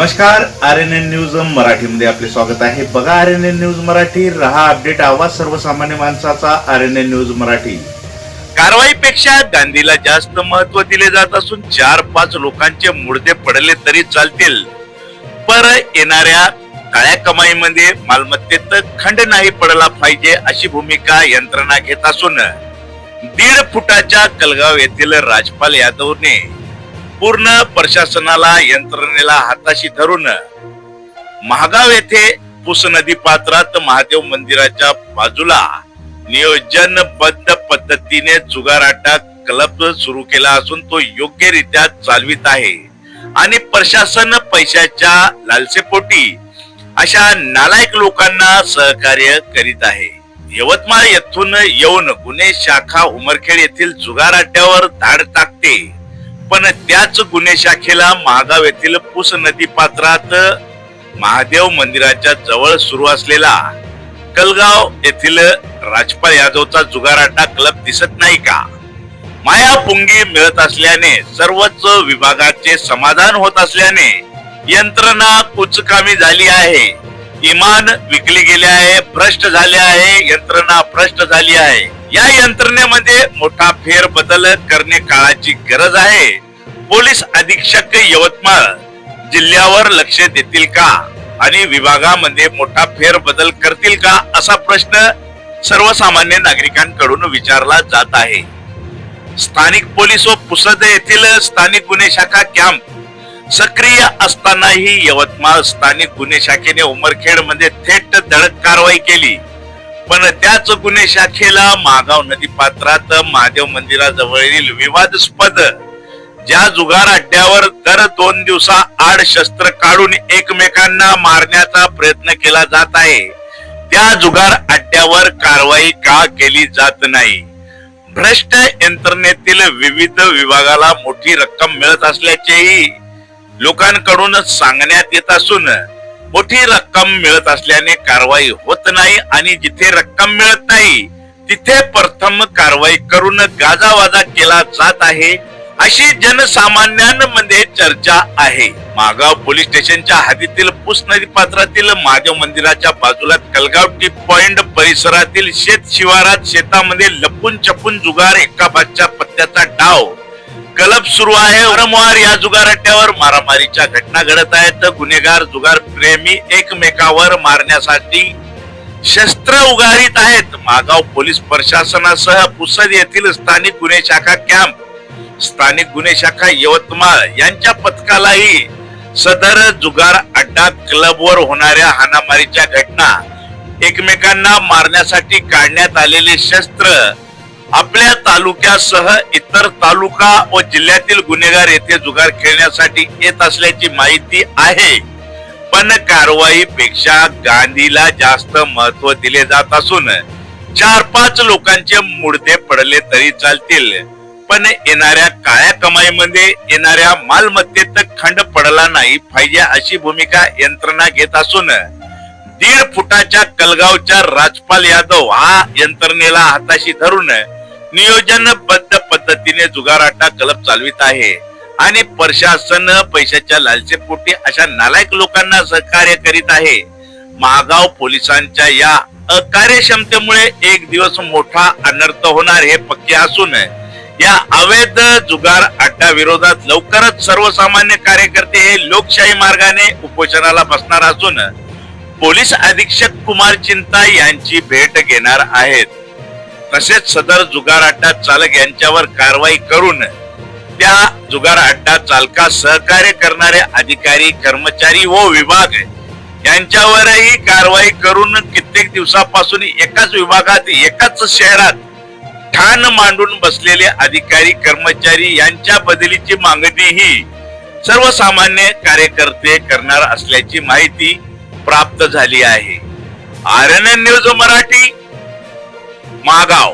नमस्कार, RNN news मराठीमध्ये आपले स्वागत आहे. बघा RNN न्यूज मराठी, रहा अपडेट, आवाज सर्वसामान्य माणसाचा. RNN news Marathi. कारवाईपेक्षा गांधीला जास्त महत्व दिले जात असून 4-5 लोकांचे मुर्दे पडले तरी चालतील, पर येणाऱ्या काळ्या कमाईमध्ये मालमत्तेत खंड नाही पडला पाहिजे अशी भूमिका यंत्रणा घेत असून 1.5 फुटाच्या कलगाव येथील राजपाल यादवने पूर्ण प्रशासनाला यंत्रणेला हाताशी धरून महागाव येथे पुस नदी पात्रात महादेव मंदिराच्या बाजूला नियोजनबद्ध पद्धतीने जुगाराटा क्लब सुरू केला असून तो योग्यरित्या चालवित आहे आणि प्रशासन पैशाच्या लालसेपोटी अशा नालायक लोकांना सहकार्य करीत आहे. यवतमाळ येथून येऊन गुन्हे शाखा उमरखेड येथील जुगार अड्ड्यावर धाड टाकते, पण त्याच गुन्हे शाखेला महागाव येथील पुस नदी पात्रात महादेव मंदिराच्या जवळ सुरू असलेला कलगाव येथील राजपाल यादवचा जुगाराटा क्लब दिसत नाही का? मायापुंगी मिळत असल्याने सर्वच विभागाचे समाधान होत असल्याने यंत्रणा कुचकामी झाली आहे. इमान विकली गेले आहे, भ्रष्ट झाले आहे, यंत्रणा भ्रष्ट झाली आहे. या यंत्रणेमध्ये मोठा फेरबदल करणे काळाची गरज आहे. पोलीस अधीक्षक यवतमाळ जिल्ह्यावर लक्ष देतील का आणि विभागामध्ये मोठा फेरबदल करतील का असा प्रश्न सर्वसामान्य नागरिकांकडून विचारला जात आहे. स्थानिक पोलीस व पुसद येथील स्थानिक गुन्हे शाखा कॅम्प सक्रिय असतानाही यवतमाळ स्थानिक गुन्हे शाखेने उमरखेड मध्ये थेट धडक कारवाई केली, पण त्याच गुन्हे शाखेला महागाव नदी पात्रात महादेव मंदिराजवळील विवादास्पद ज्या जुगार अड्ड्यावर दर 2 दिवसाआड शस्त्र काढून एकमेकांना मारण्याचा प्रयत्न केला जात आहे, त्या जुगार अड्ड्यावर कारवाई का केली जात नाही? भ्रष्ट यंत्रणेतील विविध विभागाला मोठी रक्कम मिळत असल्याचेही लोकांकडून सांगण्यात येत असून मोठी रक्कम मिळत असल्याने कारवाई होत नाही आणि जिथे रक्कम मिळत नाही तिथे प्रथम कारवाई करून गाजावाजा केला जात आहे अशी जनसामान्यांमध्ये चर्चा आहे. महागाव पोलीस स्टेशनच्या हद्दीतील पुस नदी पात्रातील महादेव मंदिराच्या बाजूला कलगाव टी पॉइंट परिसरातील शेत शिवारात शेतामध्ये लपून छपून जुगार एकाबाच्या पत्त्याचा डाव क्लब सुरू आहे. वारंवार या जुगार अड्ड्यावर मारामारीच्या घटना घडत आहेत. गुन्हेगार जुगार प्रेमी एकमेकावर मारण्यासाठी शस्त्र उगारीत आहेत. महागाव पोलीस प्रशासनासह पुसद येथील स्थानिक गुन्हे शाखा कॅम्प, स्थानिक गुन्हे शाखा यवतमाळ यांच्या पथकालाही सदर जुगार अड्डा क्लबवर होणाऱ्या हाणामारीच्या घटना, एकमेकांना मारण्यासाठी काढण्यात आलेले शस्त्र आपल्या तालुक्यासह इतर तालुका व जिल्ह्यातील गुन्हेगार येथे जुगार खेळण्यासाठी येत असल्याची माहिती आहे, पण कारवाईपेक्षा गांधीला जास्त महत्व दिले जात असून 4-5 लोकांचे मुर्दे पडले तरी चालतील, पण येणाऱ्या काळ्या कमाईमध्ये येणाऱ्या मालमत्तेत खंड पडला नाही पाहिजे अशी भूमिका यंत्रणा घेत असून 1.5 फुटाच्या कलगावच्या राजपाल यादव हा यंत्रणेला हाताशी धरून नियोजनबद्ध पद्धतीने जुगाराटा क्लब चालवित आहे आणि प्रशासन पैशाच्या लालसेपोटी अशा नालायक लोकांना सहकार्य करीत आहे. महागाव पोलिसांच्या या अकार्यक्षमतेमुळे एक दिवस मोठा अनर्थ होणार हे पक्के असून या अवैध जुगार अड्डा विरोधात लवकरच सर्वसामान्य कार्यकर्ते हे लोकशाही मार्गाने उपोषणाला बसणार असून पोलीस अधीक्षक कुमार चिंता यांची भेट घेणार आहेत. तसेच सदर जुगार अड्डा चालक यांच्यावर कारवाई करून त्या जुगार अड्डा चालकास सहकार्य करणारे अधिकारी, कर्मचारी व विभाग यांच्यावरही कारवाई करून कित्येक दिवसापासून एकाच विभागात एकाच शहरात ठाण मांडून बसलेले अधिकारी, कर्मचारी यांच्या बदलीची मागणीही सर्वसामान्य कार्यकर्ते करणार असल्याची माहिती प्राप्त झाली आहे. RNN news Marathi, Mahagaon.